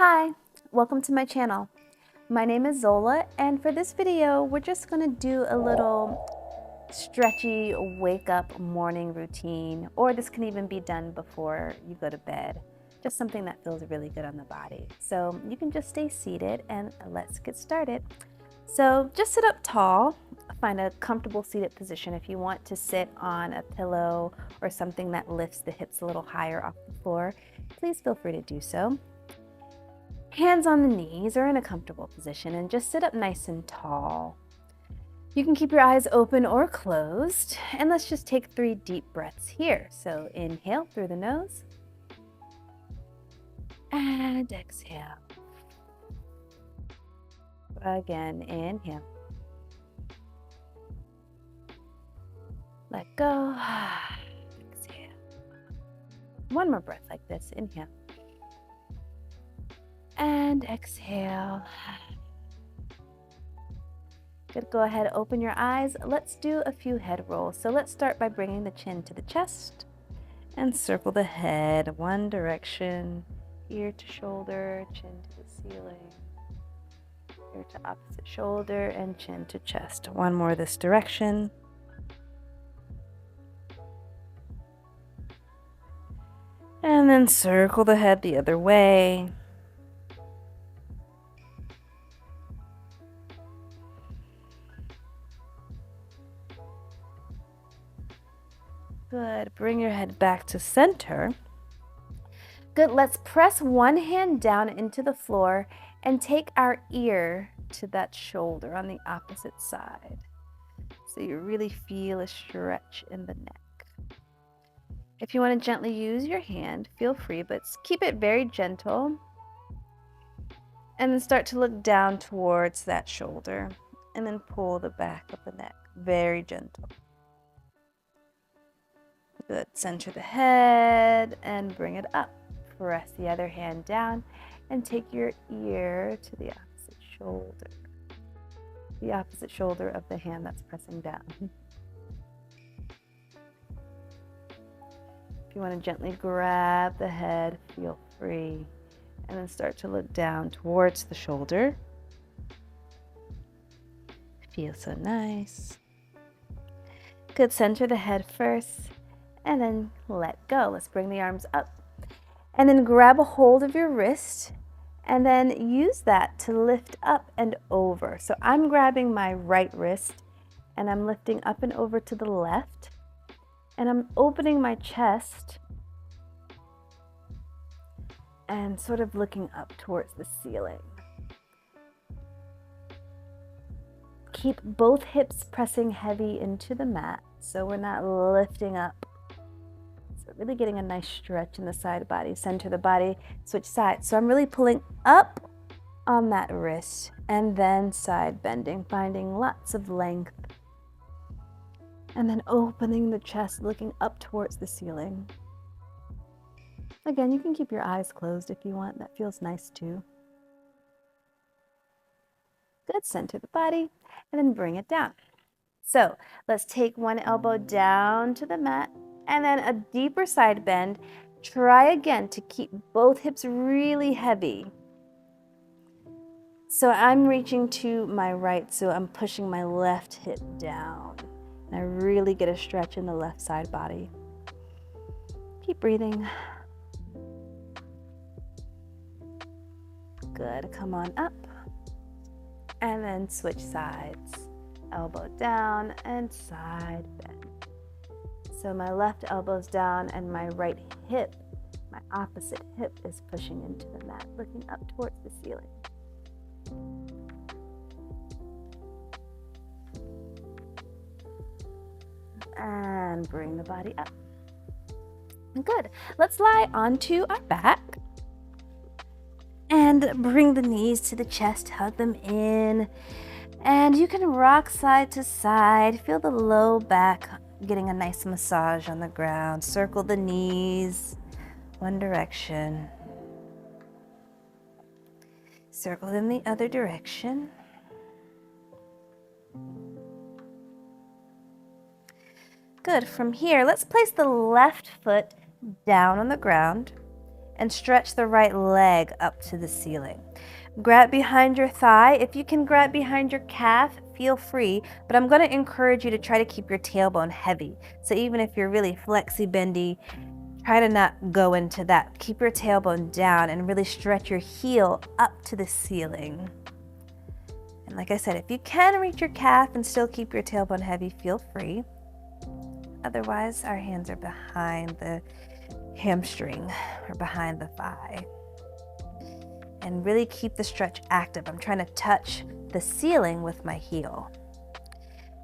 Hi, welcome to my channel. My name is Zola, and for this video, we're just gonna do a little stretchy wake up morning routine, or this can even be done before you go to bed. Just something that feels really good on the body. So you can just stay seated and let's get started. So just sit up tall, find a comfortable seated position. If you want to sit on a pillow or something that lifts the hips a little higher off the floor, please feel free to do so. Hands on the knees or in a comfortable position and just sit up nice and tall. You can keep your eyes open or closed, and let's just take 3 deep breaths here. So inhale through the nose and exhale. Again, inhale. Let go. Exhale. One more breath like this. Inhale. And exhale. Good, go ahead, open your eyes. Let's do a few head rolls. So let's start by bringing the chin to the chest and circle the head one direction, ear to shoulder, chin to the ceiling, ear to opposite shoulder, and chin to chest. One more this direction. And then circle the head the other way. Good, bring your head back to center. Good, let's press one hand down into the floor and take our ear to that shoulder on the opposite side. So you really feel a stretch in the neck. If you want to gently use your hand, feel free, but keep it very gentle. And then start to look down towards that shoulder and then pull the back of the neck, very gentle. Good, center the head and bring it up. Press the other hand down and take your ear to the opposite shoulder. The opposite shoulder of the hand that's pressing down. If you want to gently grab the head, feel free. And then start to look down towards the shoulder. Feels so nice. Good, center the head first and then let go. Let's bring the arms up. And then grab a hold of your wrist and then use that to lift up and over. So I'm grabbing my right wrist and I'm lifting up and over to the left. And I'm opening my chest and sort of looking up towards the ceiling. Keep both hips pressing heavy into the mat so we're not lifting up. So really getting a nice stretch in the side body. Center the body, switch sides. So I'm really pulling up on that wrist and then side bending, finding lots of length. And then opening the chest, looking up towards the ceiling. Again, you can keep your eyes closed if you want. That feels nice too. Good, center the body and then bring it down. So let's take one elbow down to the mat and then a deeper side bend. Try again to keep both hips really heavy. So I'm reaching to my right, so I'm pushing my left hip down. And I really get a stretch in the left side body. Keep breathing. Good, come on up. And then switch sides. Elbow down and side bend. So my left elbow's down and my right hip, my opposite hip, is pushing into the mat, looking up towards the ceiling. And bring the body up. Good. Let's lie onto our back. And bring the knees to the chest, hug them in. And you can rock side to side. Feel the low back getting a nice massage on the ground. Circle the knees one direction. Circle them the other direction. Good. From here, let's place the left foot down on the ground and stretch the right leg up to the ceiling. Grab behind your thigh. If you can grab behind your calf, feel free, but I'm going to encourage you to try to keep your tailbone heavy. So even if you're really flexy bendy, try to not go into that. Keep your tailbone down and really stretch your heel up to the ceiling. And like I said, if you can reach your calf and still keep your tailbone heavy, feel free. Otherwise, our hands are behind the hamstring or behind the thigh. And really keep the stretch active. I'm trying to touch the ceiling with my heel.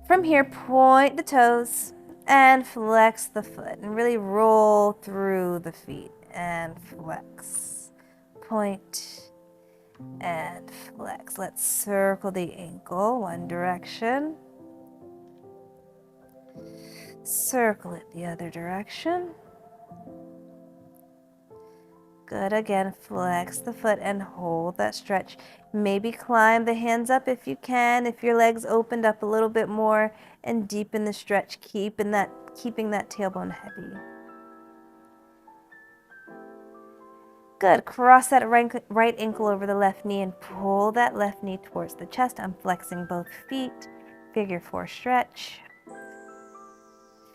From here, point the toes and flex the foot and really roll through the feet and flex. Point and flex. Let's circle the ankle one direction. Circle it the other direction. Good. Again, flex the foot and hold that stretch. Maybe climb the hands up if you can, if your legs opened up a little bit more, and deepen the stretch, keeping that tailbone heavy. Good. Cross that right ankle over the left knee and pull that left knee towards the chest. I'm flexing both feet. Figure 4 stretch.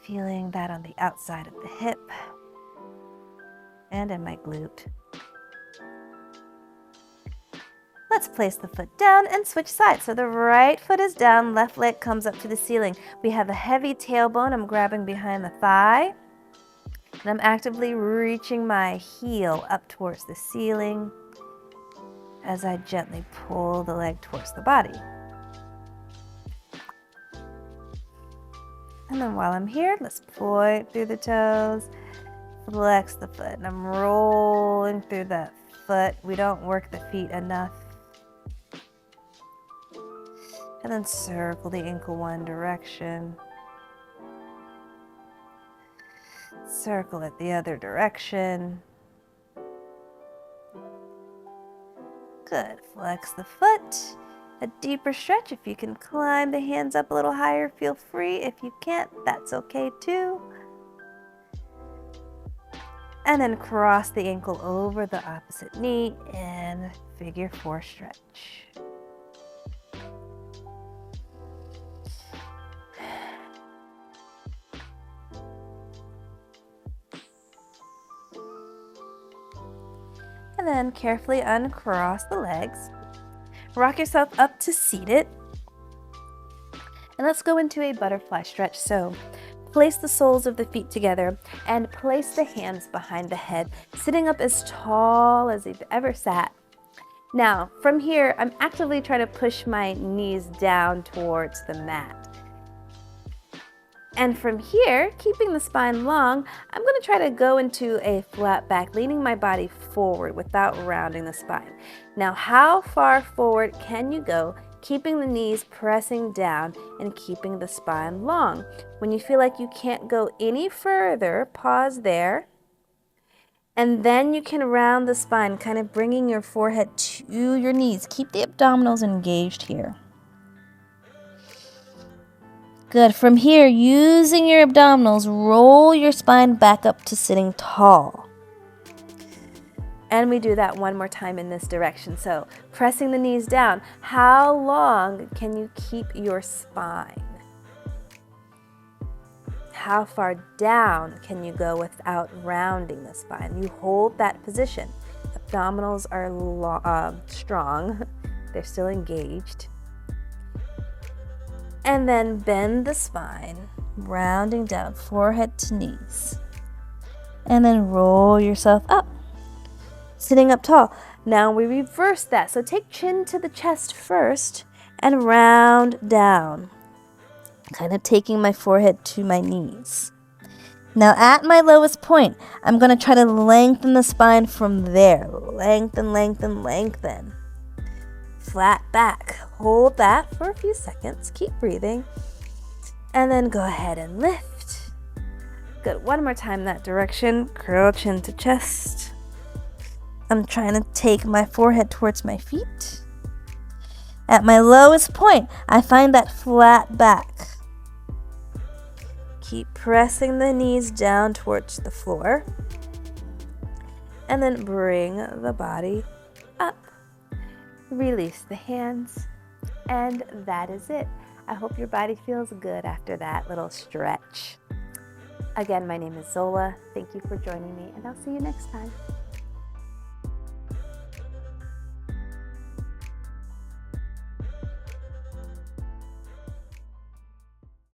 Feeling that on the outside of the hip and in my glute. Let's place the foot down and switch sides. So the right foot is down, left leg comes up to the ceiling. We have a heavy tailbone. I'm grabbing behind the thigh. And I'm actively reaching my heel up towards the ceiling as I gently pull the leg towards the body. And then while I'm here, let's point through the toes. Flex the foot, and I'm rolling through that foot. We don't work the feet enough. And then circle the ankle one direction. Circle it the other direction. Good. Flex the foot. A deeper stretch. If you can climb the hands up a little higher, feel free. If you can't, that's okay too. And then cross the ankle over the opposite knee and figure 4 stretch. And then carefully uncross the legs. Rock yourself up to seated. And let's go into a butterfly stretch. So place the soles of the feet together and place the hands behind the head, sitting up as tall as you've ever sat. Now, from here, I'm actively trying to push my knees down towards the mat. And from here, keeping the spine long, I'm going to try to go into a flat back, leaning my body forward without rounding the spine. Now, how far forward can you go, keeping the knees pressing down and keeping the spine long? When you feel like you can't go any further, pause there. And then you can round the spine, kind of bringing your forehead to your knees. Keep the abdominals engaged here. Good. From here, using your abdominals, roll your spine back up to sitting tall. And we do that one more time in this direction. So pressing the knees down. How long can you keep your spine? How far down can you go without rounding the spine? You hold that position. Abdominals are strong. They're still engaged. And then bend the spine, rounding down, forehead to knees. And then roll yourself up, sitting up tall. Now we reverse that. So take chin to the chest first and round down, kind of taking my forehead to my knees. Now at my lowest point, I'm going to try to lengthen the spine from there. Lengthen, lengthen, lengthen. Flat back. Hold that for a few seconds. Keep breathing. And then go ahead and lift. Good. One more time that direction. Curl chin to chest. I'm trying to take my forehead towards my feet. At my lowest point, I find that flat back. Keep pressing the knees down towards the floor. and then bring the body up. Release the hands, and that is it. I hope your body feels good after that little stretch. Again, my name is Zola. Thank you for joining me, and I'll see you next time.